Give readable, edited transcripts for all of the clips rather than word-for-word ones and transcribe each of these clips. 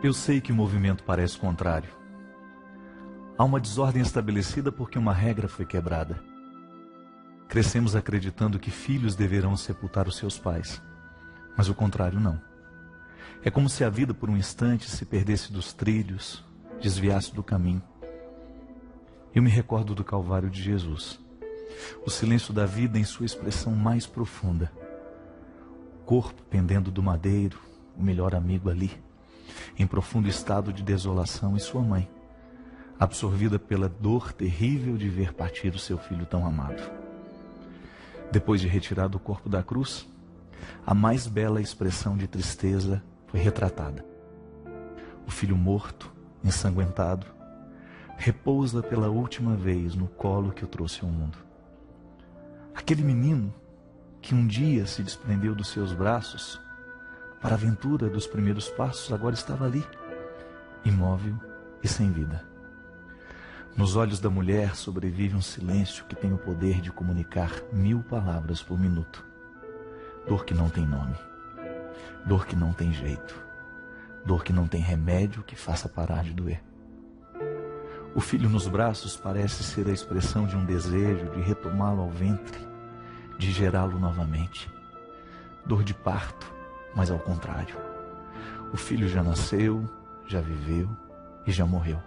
Eu sei que o movimento parece contrário. Há uma desordem estabelecida porque uma regra foi quebrada. Crescemos acreditando que filhos deverão sepultar os seus pais, mas o contrário não. É como se a vida por um instante se perdesse dos trilhos, desviasse do caminho. Eu me recordo do Calvário de Jesus, o silêncio da vida em sua expressão mais profunda. O corpo pendendo do madeiro, o melhor amigo ali, em profundo estado de desolação, e sua mãe, absorvida pela dor terrível de ver partir o seu filho tão amado. Depois de retirado o corpo da cruz, a mais bela expressão de tristeza foi retratada. O filho morto, ensanguentado, repousa pela última vez no colo que o trouxe ao mundo. Aquele menino que um dia se desprendeu dos seus braços para a aventura dos primeiros passos, agora estava ali, imóvel e sem vida. Nos olhos da mulher sobrevive um silêncio que tem o poder de comunicar 1000 palavras por minuto. Dor que não tem nome, dor que não tem jeito, dor que não tem remédio que faça parar de doer. O filho nos braços parece ser a expressão de um desejo de retomá-lo ao ventre, de gerá-lo novamente. Dor de parto, mas ao contrário. O filho já nasceu, já viveu e já morreu.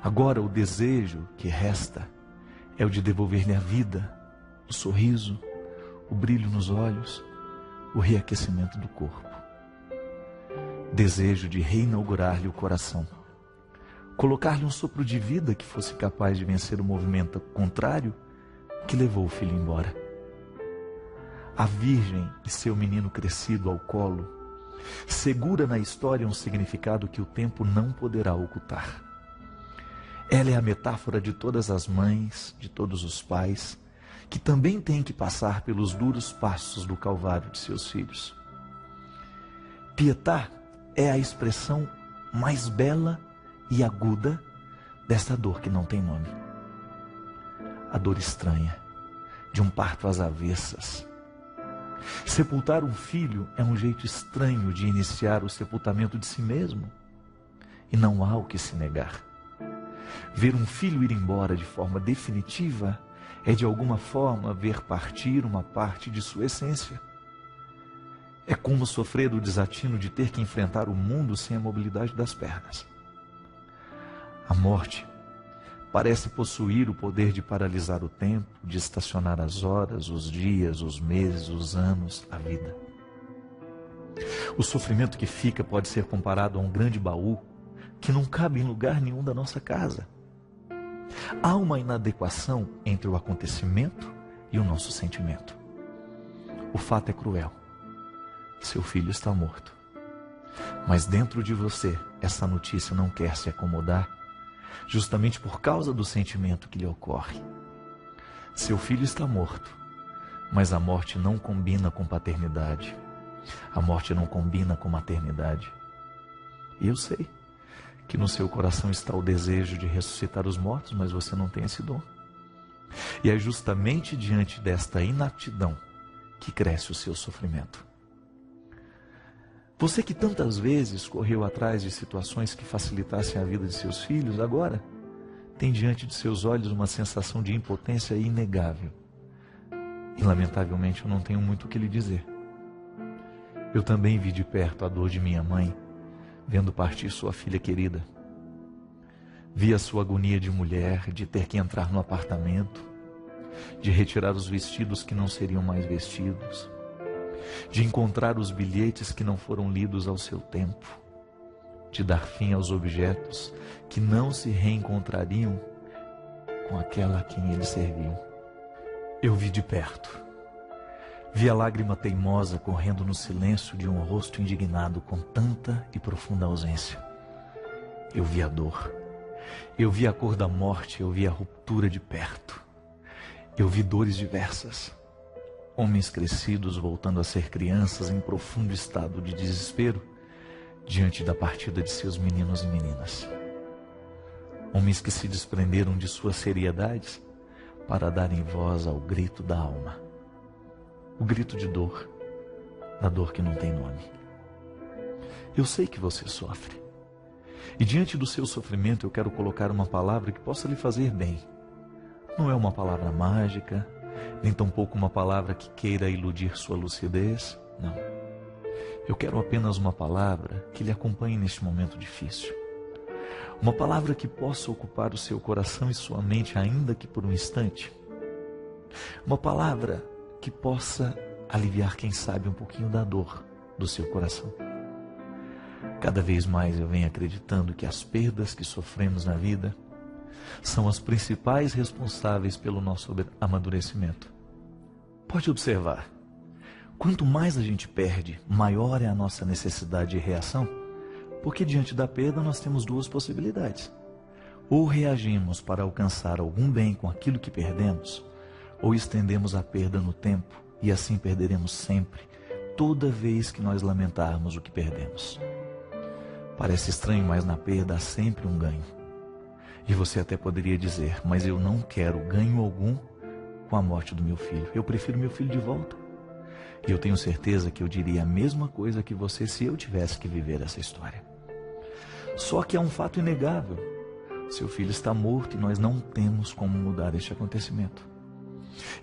Agora o desejo que resta é o de devolver-lhe a vida, o sorriso, o brilho nos olhos, o reaquecimento do corpo. Desejo de reinaugurar-lhe o coração, colocar-lhe um sopro de vida que fosse capaz de vencer o movimento contrário que levou o filho embora. A Virgem e seu menino crescido ao colo segura na história um significado que o tempo não poderá ocultar. Ela é a metáfora de todas as mães, de todos os pais, que também têm que passar pelos duros passos do Calvário de seus filhos. Pietà é a expressão mais bela e aguda desta dor que não tem nome. A dor estranha, de um parto às avessas. Sepultar um filho é um jeito estranho de iniciar o sepultamento de si mesmo, e não há o que se negar. Ver um filho ir embora de forma definitiva é de alguma forma ver partir uma parte de sua essência. É como sofrer o desatino de ter que enfrentar o mundo sem a mobilidade das pernas. A morte parece possuir o poder de paralisar o tempo, de estacionar as horas, os dias, os meses, os anos, a vida. O sofrimento que fica pode ser comparado a um grande baú que não cabe em lugar nenhum da nossa casa. Há uma inadequação entre o acontecimento e o nosso sentimento. O fato é cruel. Seu filho está morto. Mas dentro de você, essa notícia não quer se acomodar, justamente por causa do sentimento que lhe ocorre. Seu filho está morto, mas a morte não combina com paternidade. A morte não combina com maternidade. E eu sei que no seu coração está o desejo de ressuscitar os mortos, mas você não tem esse dom. E é justamente diante desta inaptidão que cresce o seu sofrimento. Você que tantas vezes correu atrás de situações que facilitassem a vida de seus filhos, agora tem diante de seus olhos uma sensação de impotência inegável. E lamentavelmente eu não tenho muito o que lhe dizer. Eu também vi de perto a dor de minha mãe, vendo partir sua filha querida. Vi a sua agonia de mulher, de ter que entrar no apartamento, de retirar os vestidos que não seriam mais vestidos, de encontrar os bilhetes que não foram lidos ao seu tempo, de dar fim aos objetos que não se reencontrariam com aquela a quem eles serviam. Eu vi de perto. Vi a lágrima teimosa correndo no silêncio de um rosto indignado com tanta e profunda ausência. Eu vi a dor. Eu vi a cor da morte, eu vi a ruptura de perto. Eu vi dores diversas. Homens crescidos voltando a ser crianças em profundo estado de desespero diante da partida de seus meninos e meninas. Homens que se desprenderam de suas seriedades para darem voz ao grito da alma. O grito de dor, da dor que não tem nome. Eu sei que você sofre. E diante do seu sofrimento eu quero colocar uma palavra que possa lhe fazer bem. Não é uma palavra mágica, nem tampouco uma palavra que queira iludir sua lucidez. Não. Eu quero apenas uma palavra que lhe acompanhe neste momento difícil. Uma palavra que possa ocupar o seu coração e sua mente, ainda que por um instante. Uma palavra que possa aliviar, quem sabe, um pouquinho da dor do seu coração. Cada vez mais eu venho acreditando que as perdas que sofremos na vida são as principais responsáveis pelo nosso amadurecimento. Pode observar, quanto mais a gente perde, maior é a nossa necessidade de reação, porque diante da perda nós temos duas possibilidades. Ou reagimos para alcançar algum bem com aquilo que perdemos, ou estendemos a perda no tempo e assim perderemos sempre, toda vez que nós lamentarmos o que perdemos. Parece estranho, mas na perda há sempre um ganho. E você até poderia dizer, mas eu não quero ganho algum com a morte do meu filho. Eu prefiro meu filho de volta. E eu tenho certeza que eu diria a mesma coisa que você se eu tivesse que viver essa história. Só que é um fato inegável. Seu filho está morto e nós não temos como mudar este acontecimento.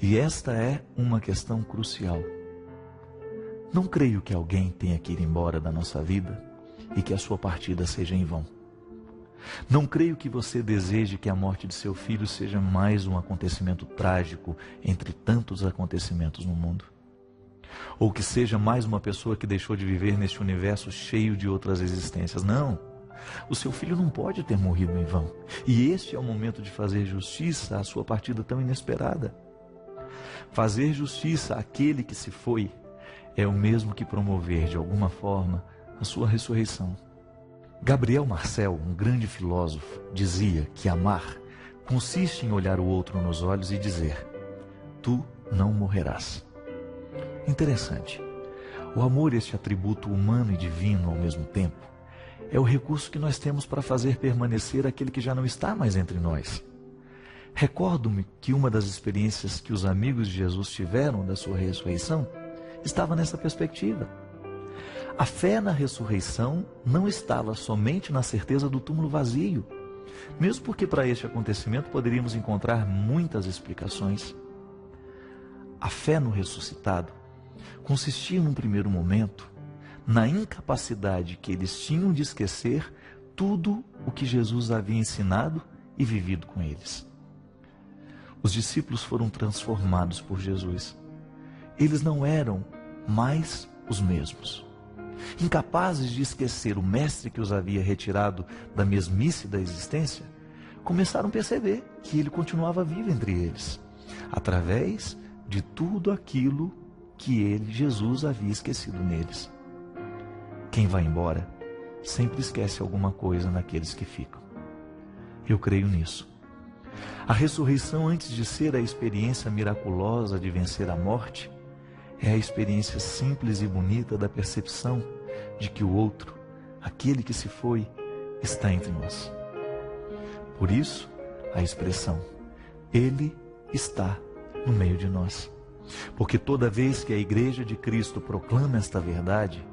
E esta é uma questão crucial. Não creio que alguém tenha que ir embora da nossa vida e que a sua partida seja em vão. Não creio que você deseje que a morte de seu filho seja mais um acontecimento trágico entre tantos acontecimentos no mundo. Ou que seja mais uma pessoa que deixou de viver neste universo cheio de outras existências. Não, o seu filho não pode ter morrido em vão. E este é o momento de fazer justiça à sua partida tão inesperada. Fazer justiça àquele que se foi é o mesmo que promover de alguma forma a sua ressurreição. Gabriel Marcel, um grande filósofo, dizia que amar consiste em olhar o outro nos olhos e dizer: tu não morrerás. Interessante. O amor, este atributo humano e divino ao mesmo tempo, é o recurso que nós temos para fazer permanecer aquele que já não está mais entre nós. Recordo-me que uma das experiências que os amigos de Jesus tiveram da sua ressurreição estava nessa perspectiva. A fé na ressurreição não estava somente na certeza do túmulo vazio, mesmo porque para este acontecimento poderíamos encontrar muitas explicações. A fé no ressuscitado consistia, num primeiro momento, na incapacidade que eles tinham de esquecer tudo o que Jesus havia ensinado e vivido com eles. Os discípulos foram transformados por Jesus. Eles não eram mais os mesmos. Incapazes de esquecer o mestre que os havia retirado da mesmice da existência, começaram a perceber que ele continuava vivo entre eles, através de tudo aquilo que ele, Jesus, havia esquecido neles. Quem vai embora sempre esquece alguma coisa naqueles que ficam. Eu creio nisso. A ressurreição, antes de ser a experiência miraculosa de vencer a morte, é a experiência simples e bonita da percepção de que o outro, aquele que se foi, está entre nós. Por isso, a expressão, Ele está no meio de nós. Porque toda vez que a Igreja de Cristo proclama esta verdade,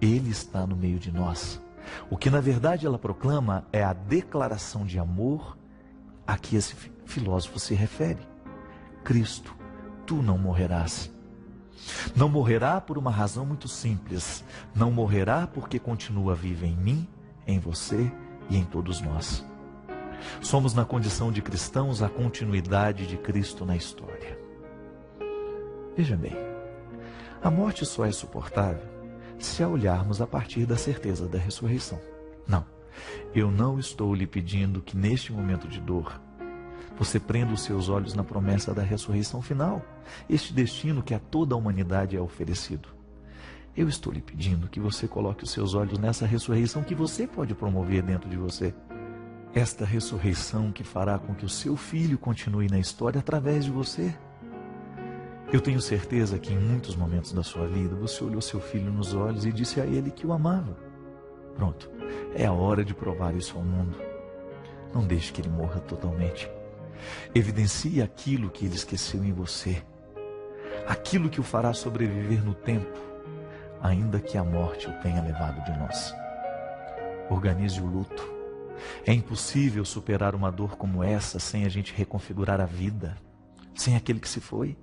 Ele está no meio de nós. O que na verdade ela proclama é a declaração de amor a que esse filósofo se refere. Cristo, tu não morrerás. Não morrerá por uma razão muito simples. Não morrerá porque continua vivo em mim, em você e em todos nós. Somos, na condição de cristãos, a continuidade de Cristo na história. Veja bem, a morte só é suportável se a olharmos a partir da certeza da ressurreição. Não, eu não estou lhe pedindo que neste momento de dor você prenda os seus olhos na promessa da ressurreição final, este destino que a toda a humanidade é oferecido. Eu estou lhe pedindo que você coloque os seus olhos nessa ressurreição que você pode promover dentro de você. Esta ressurreição que fará com que o seu filho continue na história através de você. Eu tenho certeza que em muitos momentos da sua vida você olhou seu filho nos olhos e disse a ele que o amava. Pronto, é a hora de provar isso ao mundo. Não deixe que ele morra totalmente. Evidencie aquilo que ele esqueceu em você, aquilo que o fará sobreviver no tempo, ainda que a morte o tenha levado de nós. Organize o luto. É impossível superar uma dor como essa sem a gente reconfigurar a vida, sem aquele que se foi.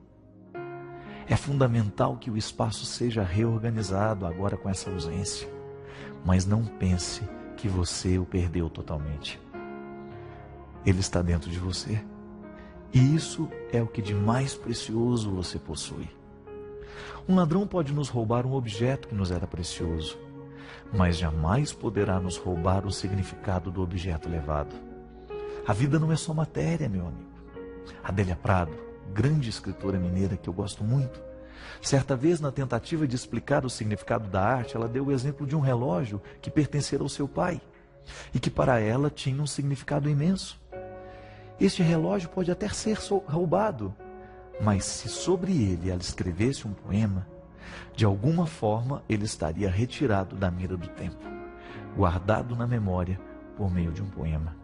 É fundamental que o espaço seja reorganizado agora com essa ausência, mas não pense que você o perdeu totalmente. Ele está dentro de você. E isso é o que de mais precioso você possui. Um ladrão pode nos roubar um objeto que nos era precioso, mas jamais poderá nos roubar o significado do objeto levado. A vida não é só matéria, meu amigo. Adélia Prado, grande escritora mineira que eu gosto muito, certa vez, na tentativa de explicar o significado da arte, ela deu o exemplo de um relógio que pertencera ao seu pai e que para ela tinha um significado imenso. Este relógio pode até ser roubado, mas se sobre ele ela escrevesse um poema, de alguma forma ele estaria retirado da mira do tempo, guardado na memória por meio de um poema.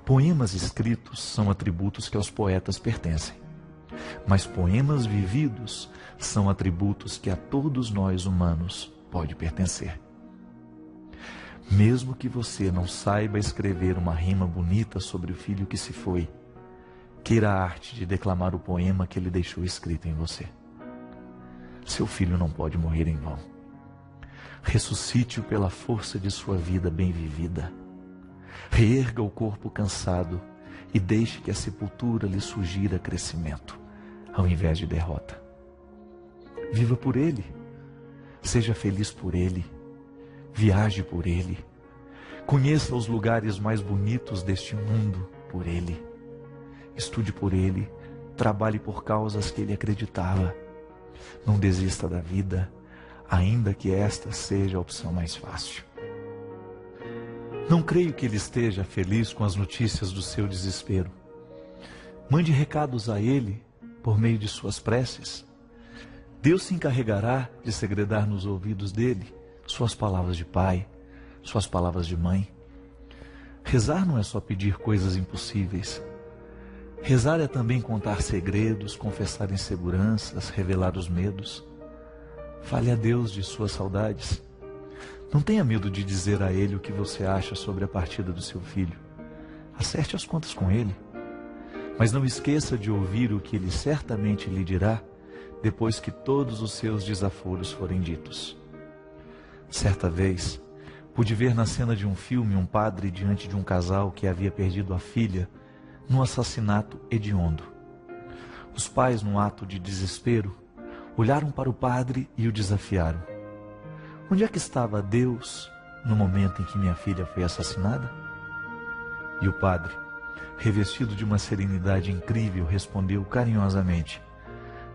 Poemas escritos são atributos que aos poetas pertencem, mas poemas vividos são atributos que a todos nós humanos pode pertencer. Mesmo que você não saiba escrever uma rima bonita sobre o filho que se foi, queira a arte de declamar o poema que ele deixou escrito em você. Seu filho não pode morrer em vão. Ressuscite-o pela força de sua vida bem vivida. Reerga o corpo cansado e deixe que a sepultura lhe sugira crescimento, ao invés de derrota. Viva por ele, seja feliz por ele, viaje por ele, conheça os lugares mais bonitos deste mundo por ele, estude por ele, trabalhe por causas que ele acreditava. Não desista da vida, ainda que esta seja a opção mais fácil. Não creio que ele esteja feliz com as notícias do seu desespero. Mande recados a ele por meio de suas preces. Deus se encarregará de segredar nos ouvidos dele suas palavras de pai, suas palavras de mãe. Rezar não é só pedir coisas impossíveis. Rezar é também contar segredos, confessar inseguranças, revelar os medos. Fale a Deus de suas saudades. Não tenha medo de dizer a Ele o que você acha sobre a partida do seu filho. Acerte as contas com Ele. Mas não esqueça de ouvir o que Ele certamente lhe dirá depois que todos os seus desaforos forem ditos. Certa vez, pude ver na cena de um filme um padre diante de um casal que havia perdido a filha num assassinato hediondo. Os pais, num ato de desespero, olharam para o padre e o desafiaram. Onde é que estava Deus no momento em que minha filha foi assassinada? E o padre, revestido de uma serenidade incrível, respondeu carinhosamente: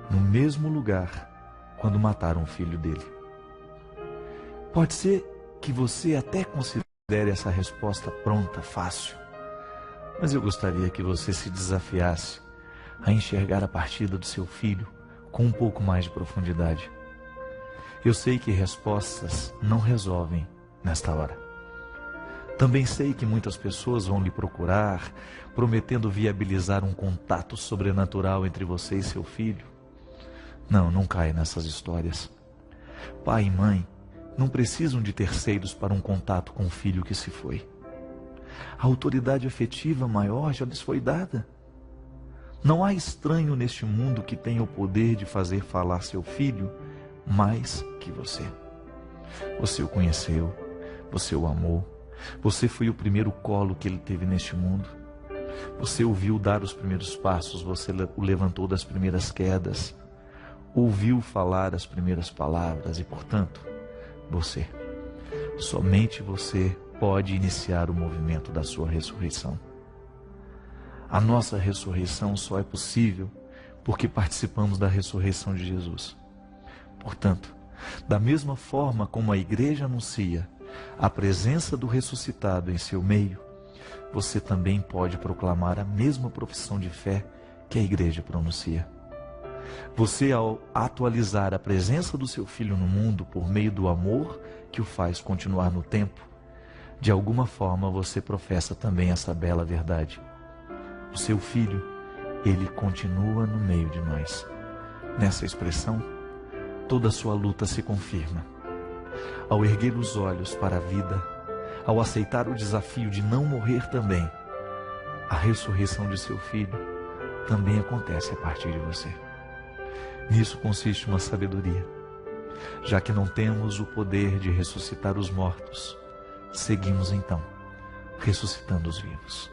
no mesmo lugar quando mataram o filho dele. Pode ser que você até considere essa resposta pronta, fácil, mas eu gostaria que você se desafiasse a enxergar a partida do seu filho com um pouco mais de profundidade. Eu sei que respostas não resolvem nesta hora. Também sei que muitas pessoas vão lhe procurar, prometendo viabilizar um contato sobrenatural entre você e seu filho. Não caia nessas histórias. Pai e mãe não precisam de terceiros para um contato com o filho que se foi. A autoridade afetiva maior já lhes foi dada. Não há estranho neste mundo que tenha o poder de fazer falar seu filho mais que você. Você o conheceu, você o amou, você foi o primeiro colo que ele teve neste mundo. Você o viu dar os primeiros passos, você o levantou das primeiras quedas, ouviu falar as primeiras palavras e, portanto, você, somente você pode iniciar o movimento da sua ressurreição. A nossa ressurreição só é possível porque participamos da ressurreição de Jesus. Portanto, da mesma forma como a igreja anuncia a presença do ressuscitado em seu meio, você também pode proclamar a mesma profissão de fé que a igreja pronuncia. Você, ao atualizar a presença do seu filho no mundo por meio do amor que o faz continuar no tempo, de alguma forma você professa também essa bela verdade. O seu filho, ele continua no meio de nós. Nessa expressão, toda a sua luta se confirma. Ao erguer os olhos para a vida, ao aceitar o desafio de não morrer também, a ressurreição de seu filho também acontece a partir de você. Nisso consiste uma sabedoria. Já que não temos o poder de ressuscitar os mortos, seguimos então ressuscitando os vivos.